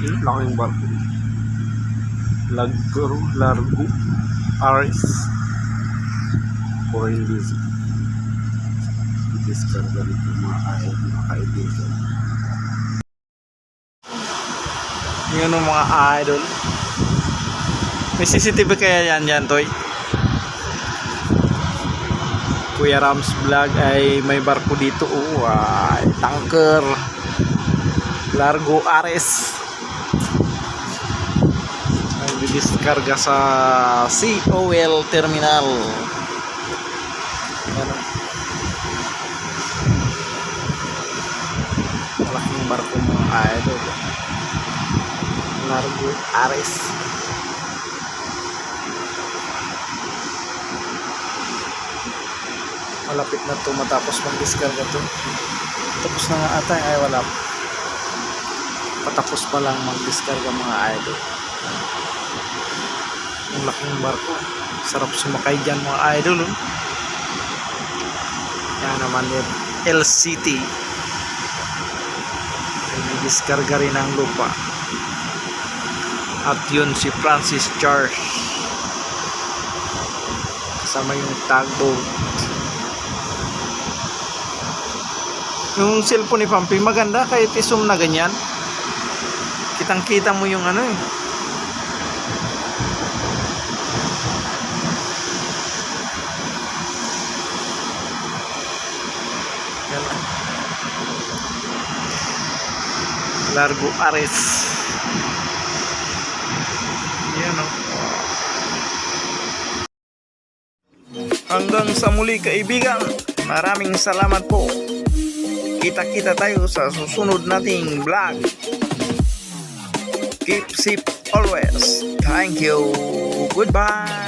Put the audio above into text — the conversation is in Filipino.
Laking barko. Largo Ares or hindi diskarga dito mga kaibigan. Yun ang mga idol. May CCTV kaya yan Toy? Kuya Rams Vlog ay may barko dito. Ay, tanker Largo Ares nagdidiskarga sa Sea Oil Terminal. Ano? Malaking barko mga idol. Largo Ares. Malapit na to matapos mag-diskarga to. Tapos na nga ata ay wala. Patapos pa lang mag-diskarga mga idol. Ang laking barko. Sarap sumakay dyan mga idol. Yan naman yung LCT. Nag-diskarga rin ang lupa. At yun si Francis Charles. Kasama yung tugboat. Yung cellphone ni Pampi maganda kahit i-zoom na ganyan. Kitang kita mo yung ano eh. Yan. Largo Ares. Yan o. Hanggang sa muli kaibigan. Maraming salamat po. Kita-kita tayo sa susunod nating vlog. Keep safe always. Thank you. Goodbye.